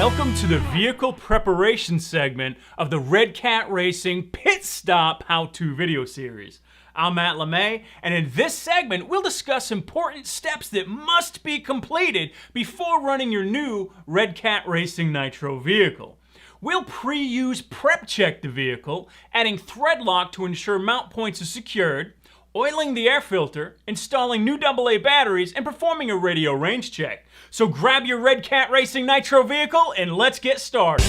Welcome to the vehicle preparation segment of the Redcat Racing Pit Stop how-to video series. I'm Matt LeMay, and in this segment, we'll discuss important steps that must be completed before running your new Redcat Racing Nitro vehicle. We'll pre-use prep check the vehicle, adding thread lock to ensure mount points are secured, oiling the air filter, installing new AA batteries, and performing a radio range check. So grab your Redcat Racing Nitro vehicle and let's get started.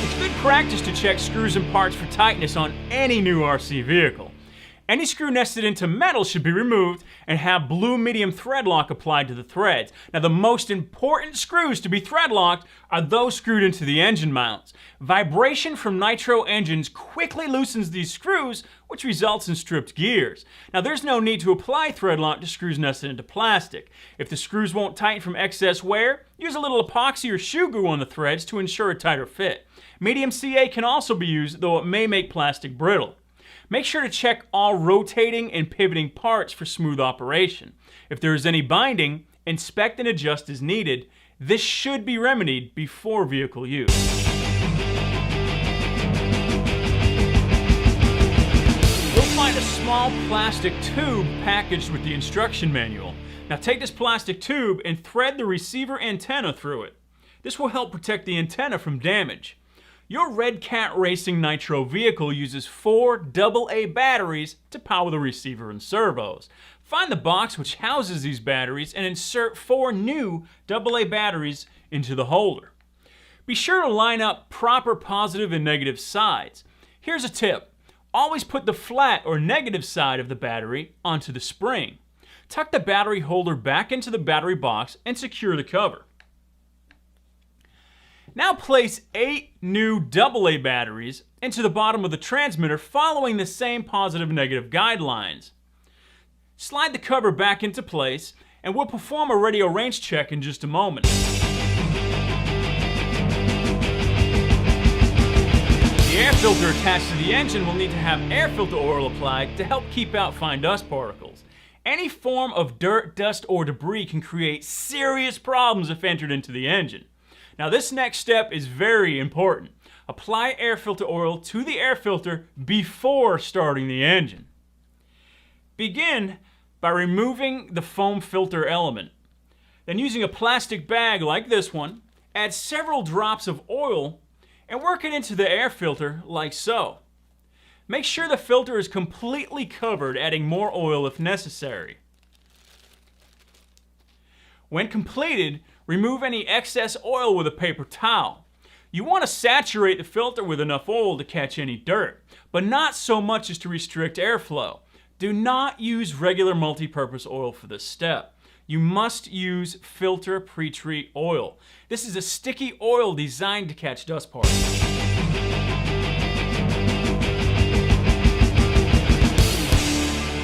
It's good practice to check screws and parts for tightness on any new RC vehicle. Any screw nested into metal should be removed and have blue medium thread lock applied to the threads. Now the most important screws to be thread locked are those screwed into the engine mounts. Vibration from nitro engines quickly loosens these screws, which results in stripped gears. Now there's no need to apply thread lock to screws nested into plastic. If the screws won't tighten from excess wear, use a little epoxy or shoe glue on the threads to ensure a tighter fit. Medium CA can also be used, though it may make plastic brittle. Make sure to check all rotating and pivoting parts for smooth operation. If there is any binding, inspect and adjust as needed. This should be remedied before vehicle use. You'll find a small plastic tube packaged with the instruction manual. Now take this plastic tube and thread the receiver antenna through it. This will help protect the antenna from damage. Your Redcat Racing Nitro vehicle uses 4 AA batteries to power the receiver and servos. Find the box which houses these batteries and insert 4 new AA batteries into the holder. Be sure to line up proper positive and negative sides. Here's a tip. Always put the flat or negative side of the battery onto the spring. Tuck the battery holder back into the battery box and secure the cover. Now place 8 new AA batteries into the bottom of the transmitter following the same positive-negative guidelines. Slide the cover back into place and we'll perform a radio range check in just a moment. The air filter attached to the engine will need to have air filter oil applied to help keep out fine dust particles. Any form of dirt, dust, or debris can create serious problems if entered into the engine. Now this next step is very important. Apply air filter oil to the air filter before starting the engine. Begin by removing the foam filter element. Then using a plastic bag like this one, add several drops of oil and work it into the air filter like so. Make sure the filter is completely covered, adding more oil if necessary. When completed, remove any excess oil with a paper towel. You want to saturate the filter with enough oil to catch any dirt, but not so much as to restrict airflow. Do not use regular multi-purpose oil for this step. You must use filter pre-treat oil. This is a sticky oil designed to catch dust particles.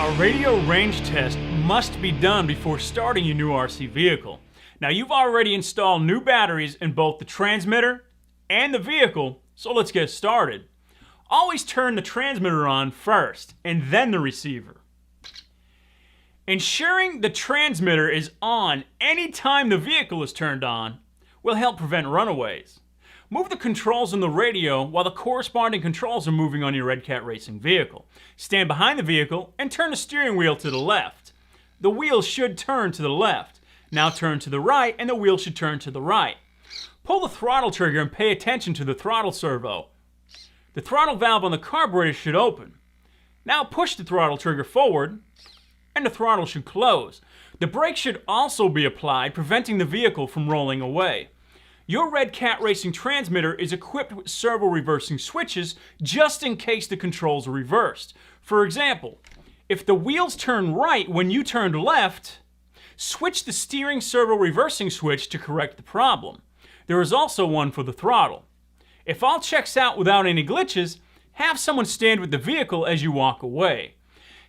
A radio range test must be done before starting your new RC vehicle. Now you've already installed new batteries in both the transmitter and the vehicle, so let's get started. Always turn the transmitter on first and then the receiver. Ensuring the transmitter is on anytime the vehicle is turned on will help prevent runaways. Move the controls on the radio while the corresponding controls are moving on your Redcat Racing vehicle. Stand behind the vehicle and turn the steering wheel to the left. The wheel should turn to the left. Now turn to the right and the wheel should turn to the right. Pull the throttle trigger and pay attention to the throttle servo. The throttle valve on the carburetor should open. Now push the throttle trigger forward and the throttle should close. The brake should also be applied, preventing the vehicle from rolling away. Your Redcat Racing transmitter is equipped with servo reversing switches just in case the controls are reversed. For example, if the wheels turn right when you turned left, switch the steering servo reversing switch to correct the problem. There is also one for the throttle. If all checks out without any glitches, have someone stand with the vehicle as you walk away.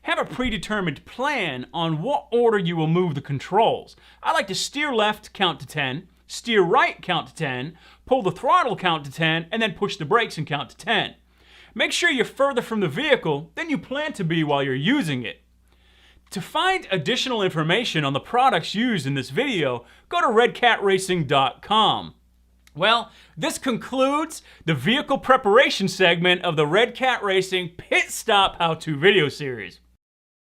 Have a predetermined plan on what order you will move the controls. I like to steer left, count to 10, steer right, count to 10, pull the throttle, count to 10, and then push the brakes and count to 10. Make sure you're further from the vehicle than you plan to be while you're using it. To find additional information on the products used in this video, go to redcatracing.com. Well, this concludes the vehicle preparation segment of the Redcat Racing Pit Stop How-To video series.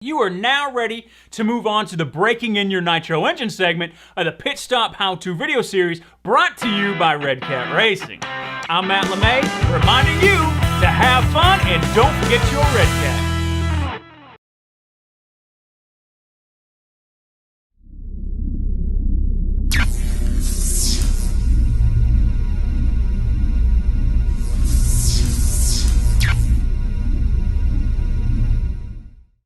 You are now ready to move on to the Breaking in Your Nitro Engine segment of the Pit Stop How-To video series brought to you by Redcat Racing. I'm Matt LeMay, reminding you to have fun and don't forget your Redcat.